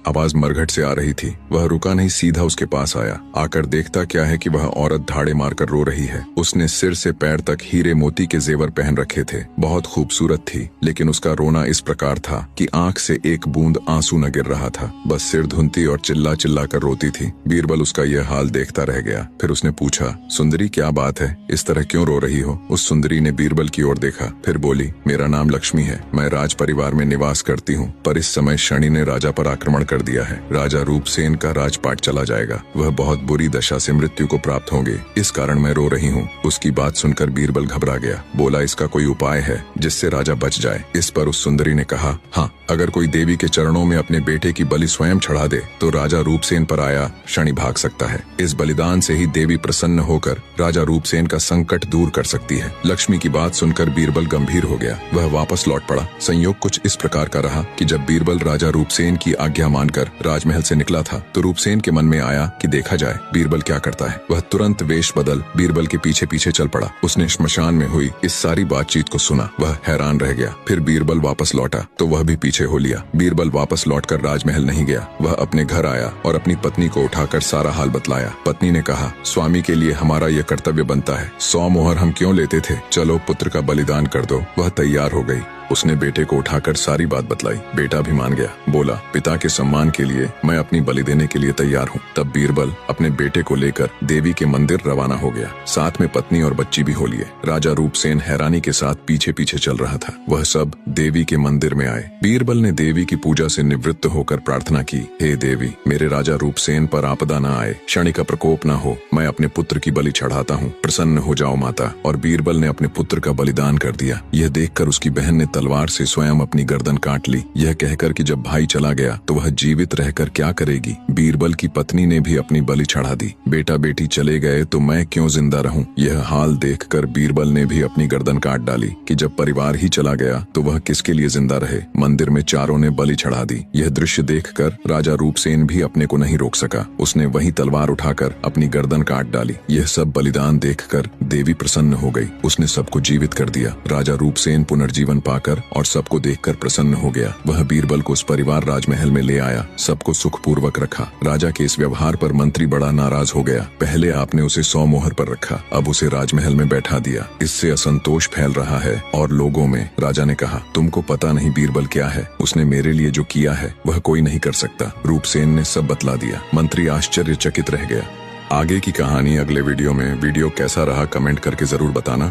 आवाज मरघट से आ रही थी। वह रुका नहीं, सीधा उसके पास आया। आकर देखता क्या है कि वह औरत धाड़े मारकर रो रही है। उसने सिर से पैर तक हीरे मोती के जेवर पहन रखे थे। बहुत खूबसूरत थी, लेकिन उसका रोना इस प्रकार था कि आंख से एक बूंद आंसू न गिर रहा था। बस सिर धुनती और चिल्ला चिल्ला कर रोती थी। बीरबल उसका यह हाल देखता रह गया। फिर उसने पूछा, सुंदरी क्या बात है, इस तरह क्यों रो रही हो? उस सुंदरी ने बीरबल की ओर देखा, फिर बोली, मेरा नाम लक्ष्मी है, मैं राज परिवार में निवास करती हूँ, पर इस समय शनि ने राजा पर आक्रमण कर दिया है। राजा रूपसेन का राजपाट चला जाएगा। वह बहुत बुरी दशा से मृत्यु को प्राप्त होंगे, इस कारण मैं रो रही हूँ। उसकी बात सुनकर बीरबल घबरा गया। बोला, इसका कोई उपाय है जिससे राजा बच जाए? इस पर उस सुंदरी ने कहा, हाँ, अगर कोई देवी के चरणों में अपने बेटे की बलि स्वयं चढ़ा दे तो राजा रूपसेन पर आया शनि भाग सकता है। इस बलिदान से ही देवी प्रसन्न होकर राजा रूपसेन का संकट दूर कर सकती है। लक्ष्मी की बात सुनकर बीरबल गंभीर हो गया। वह वापस लौट पड़ा। संयोग कुछ इस प्रकार का रहा कि जब बीरबल राजा रूपसेन की आज्ञा मानकर राजमहल से निकला था तो रूपसेन के मन में आया कि देखा जाए बीरबल क्या करता है। वह तुरंत वेश बदल बीरबल के पीछे पीछे चल पड़ा। उसने श्मशान में हुई इस सारी बातचीत को सुना। वह हैरान रह गया। फिर बीरबल वापस लौटा तो वह भी पीछे हो लिया। बीरबल वापस लौटकर राजमहल नहीं गया। वह अपने घर आया और अपनी पत्नी को उठाकर सारा हाल बतलाया। पत्नी ने कहा, स्वामी के लिए हमारा यह कर्तव्य बनता है। 100 मोहर हम क्यों लेते थे? चलो पुत्र का बलिदान कर दो। वह तैयार हो गई। उसने बेटे को उठाकर सारी बात बतलाई। बेटा भी मान गया। बोला, पिता के सम्मान के लिए मैं अपनी बलि देने के लिए तैयार हूँ। तब बीरबल अपने बेटे को लेकर देवी के मंदिर रवाना हो गया। साथ में पत्नी और बच्ची भी हो लिए। राजा रूपसेन हैरानी के साथ पीछे पीछे चल रहा था। वह सब देवी के मंदिर में आए। बीरबल ने देवी की पूजा से निवृत्त होकर प्रार्थना की, हे देवी, मेरे राजा रूपसेन पर आपदा न आए, शनि का प्रकोप न हो, मैं अपने पुत्र की बलि चढ़ाता हूँ, प्रसन्न हो जाओ माता। और बीरबल ने अपने पुत्र का बलिदान कर दिया। यह देखकर उसकी बहन ने तलवार से स्वयं अपनी गर्दन काट ली, यह कहकर कि जब भाई चला गया तो वह जीवित रहकर क्या करेगी। बीरबल की पत्नी ने भी अपनी बलि चढ़ा दी। बेटा बेटी चले गए तो मैं क्यों जिंदा रहूं? यह हाल देखकर बीरबल ने भी अपनी गर्दन काट डाली कि जब परिवार ही चला गया तो वह किसके लिए जिंदा रहे। मंदिर में चारों ने बलि चढ़ा दी। यह दृश्य देखकर राजा रूपसेन भी अपने को नहीं रोक सका। उसने वही तलवार उठाकर अपनी गर्दन काट डाली। यह सब बलिदान देखकर देवी प्रसन्न हो गई। उसने सबको जीवित कर दिया। राजा रूपसेन पुनर्जीवन पाकर और सबको देखकर प्रसन्न हो गया। वह बीरबल को उस परिवार राजमहल में ले आया। सबको सुखपूर्वक रखा। राजा के इस व्यवहार पर मंत्री बड़ा नाराज हो गया। पहले आपने उसे 100 मोहर पर रखा, अब उसे राजमहल में बैठा दिया। इससे असंतोष फैल रहा है और लोगों में। राजा ने कहा, तुमको पता नहीं बीरबल क्या है? उसने मेरे लिए जो किया है वह कोई नहीं कर सकता। रूपसेन ने सब बतला दिया। मंत्री आश्चर्यचकित रह गया। आगे की कहानी अगले वीडियो में। वीडियो कैसा रहा कमेंट करके जरूर बताना।